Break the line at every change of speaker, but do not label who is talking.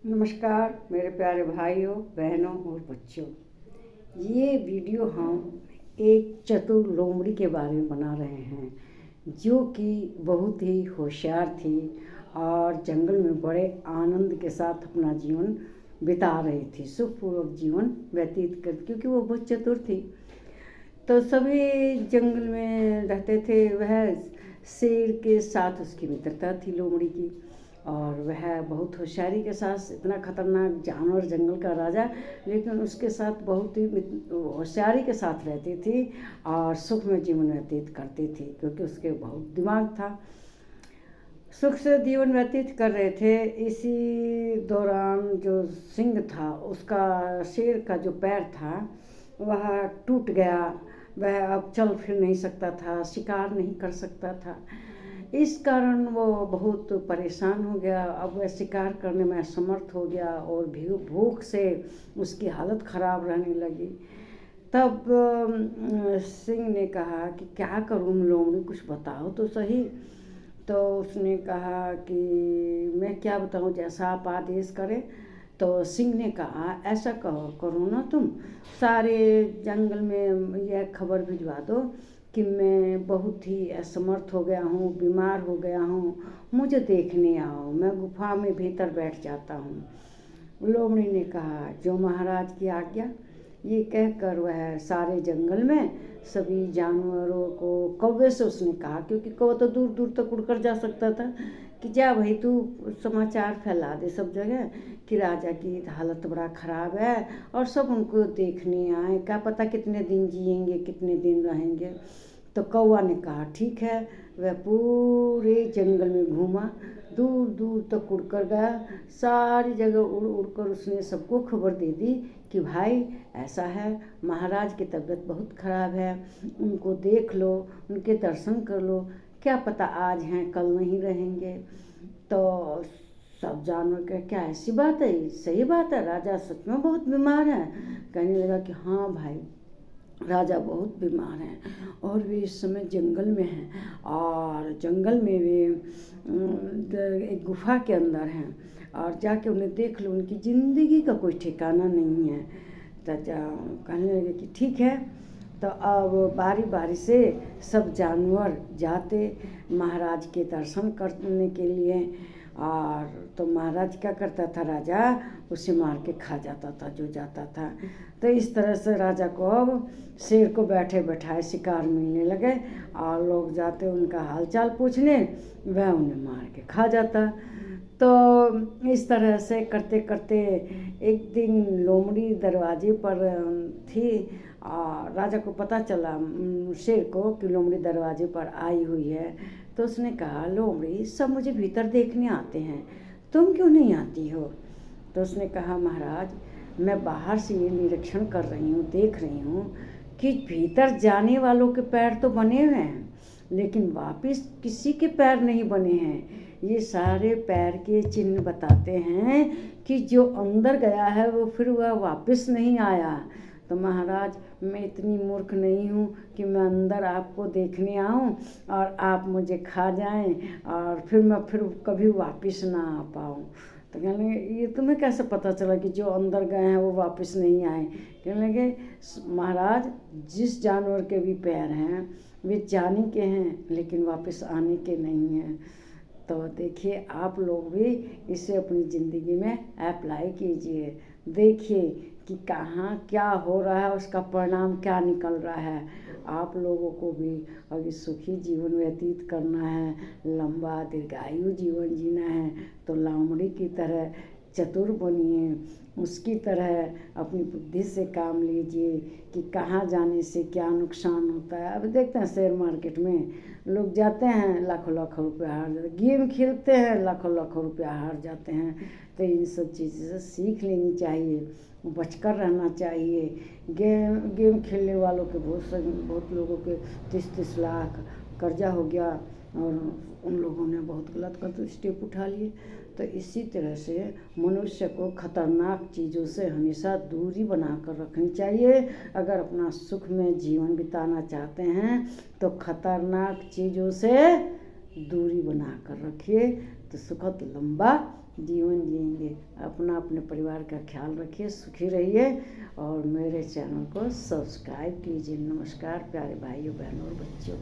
नमस्कार मेरे प्यारे भाइयों, बहनों और बच्चों। ये वीडियो हम एक चतुर लोमड़ी के बारे में बना रहे हैं, जो कि बहुत ही होशियार थी और जंगल में बड़े आनंद के साथ अपना जीवन बिता रही थी, सुखपूर्वक जीवन व्यतीत कर, क्योंकि वो बहुत चतुर थी। तो सभी जंगल में रहते थे। वह शेर के साथ उसकी मित्रता थी लोमड़ी की, और वह बहुत होशियारी के साथ, इतना खतरनाक जानवर, जंगल का राजा, लेकिन उसके साथ बहुत ही होशियारी के साथ रहती थी और सुख में जीवन व्यतीत करती थी, क्योंकि उसके बहुत दिमाग था। सुख से जीवन व्यतीत कर रहे थे। इसी दौरान जो सिंह था, उसका, शेर का जो पैर था वह टूट गया। वह अब चल फिर नहीं सकता था, शिकार नहीं कर सकता था। इस कारण वो बहुत परेशान हो गया। अब वह शिकार करने में असमर्थ हो गया और भूख से उसकी हालत ख़राब रहने लगी। तब सिंह ने कहा कि क्या करूं लोमड़ी, कुछ बताओ तो सही। तो उसने कहा कि मैं क्या बताऊं, जैसा आप आदेश करें। तो सिंह ने कहा, ऐसा करो ना तुम, सारे जंगल में यह खबर भिजवा दो कि मैं बहुत ही असमर्थ हो गया हूँ, बीमार हो गया हूँ, मुझे देखने आओ, मैं गुफा में भीतर बैठ जाता हूँ। लोमड़ी ने कहा, जो महाराज की आज्ञा। ये कहकर वह सारे जंगल में सभी जानवरों को, कौवे से उसने कहा, क्योंकि कौवा तो दूर दूर तक उड़कर जा सकता था, कि जा भाई तू समाचार फैला दे सब जगह कि राजा की हालत बड़ा ख़राब है और सब उनको देखने आए, क्या पता कितने दिन जिएंगे, कितने दिन रहेंगे। तो कौवा ने कहा ठीक है। वह पूरे जंगल में घूमा, दूर दूर तक उड़कर गया, सारी जगह उड़ उड़ कर उसने सबको खबर दे दी कि भाई ऐसा है, महाराज की तबीयत बहुत ख़राब है, उनको देख लो, उनके दर्शन कर लो, क्या पता आज हैं कल नहीं रहेंगे। तो सब जानवर के, क्या ऐसी बात है, सही बात है, राजा सच में बहुत बीमार है। कहने लगा कि हाँ भाई, राजा बहुत बीमार हैं और वे इस समय जंगल में हैं, और जंगल में वे एक गुफा के अंदर हैं, और जाके उन्हें देख लो, उनकी ज़िंदगी का कोई ठिकाना नहीं है। तो कहने लगे कि ठीक है। तो अब बारी बारी से सब जानवर जाते महाराज के दर्शन करने के लिए, और तो महाराज क्या करता था, राजा उसे मार के खा जाता था जो जाता था। तो इस तरह से राजा को अब शेर को बैठे बैठाए शिकार मिलने लगे, और लोग जाते उनका हालचाल पूछने, वह उन्हें मार के खा जाता। तो इस तरह से करते करते एक दिन लोमड़ी दरवाजे पर थी, और राजा को पता चला, शेर को, कि लोमड़ी दरवाजे पर आई हुई है। तो उसने कहा, लोमड़ी सब मुझे भीतर देखने आते हैं, तुम क्यों नहीं आती हो। तो उसने कहा, महाराज मैं बाहर से ये निरीक्षण कर रही हूँ, देख रही हूँ कि भीतर जाने वालों के पैर तो बने हुए हैं, लेकिन वापस किसी के पैर नहीं बने हैं। ये सारे पैर के चिन्ह बताते हैं कि जो अंदर गया है वो फिर वह वापस नहीं आया। तो महाराज मैं इतनी मूर्ख नहीं हूँ कि मैं अंदर आपको देखने आऊँ और आप मुझे खा जाएं और फिर मैं फिर कभी वापस ना आ पाऊँ। तो कहने लगे, ये तुम्हें कैसे पता चला कि जो अंदर गए हैं वो वापस नहीं आए। कहने लगे, महाराज जिस जानवर के भी पैर हैं वे जाने के हैं, लेकिन वापस आने के नहीं हैं। तो देखिए आप लोग भी इसे अपनी ज़िंदगी में अप्लाई कीजिए, देखिए कि कहाँ क्या हो रहा है, उसका परिणाम क्या निकल रहा है। आप लोगों को भी अभी सुखी जीवन व्यतीत करना है, लंबा दीर्घायु जीवन जीना है, तो लोमड़ी की तरह चतुर बनिए, उसकी तरह अपनी बुद्धि से काम लीजिए कि कहाँ जाने से क्या नुकसान होता है। अब देखते हैं शेयर मार्केट में लोग जाते हैं, लाखों लाखों रुपया हार जाते हैं, गेम खेलते हैं, लाखों लाखों रुपया हार जाते हैं। तो इन सब चीज़ों से सीख लेनी चाहिए, बचकर रहना चाहिए। गेम खेलने वालों के बहुत लोगों के 30-30 लाख कर्जा हो गया, और उन लोगों ने बहुत गलत स्टेप उठा लिए। तो इसी तरह से मनुष्य को खतरनाक चीज़ों से हमेशा दूरी बना कर रखनी चाहिए। अगर अपना सुख में जीवन बिताना चाहते हैं तो खतरनाक चीज़ों से दूरी बना कर रखिए, तो सुखद लंबा जीवन जिएंगे। अपना अपने परिवार का ख्याल रखिए, सुखी रहिए और मेरे चैनल को सब्सक्राइब कीजिए। नमस्कार प्यारे भाइयों, बहनों और बच्चों।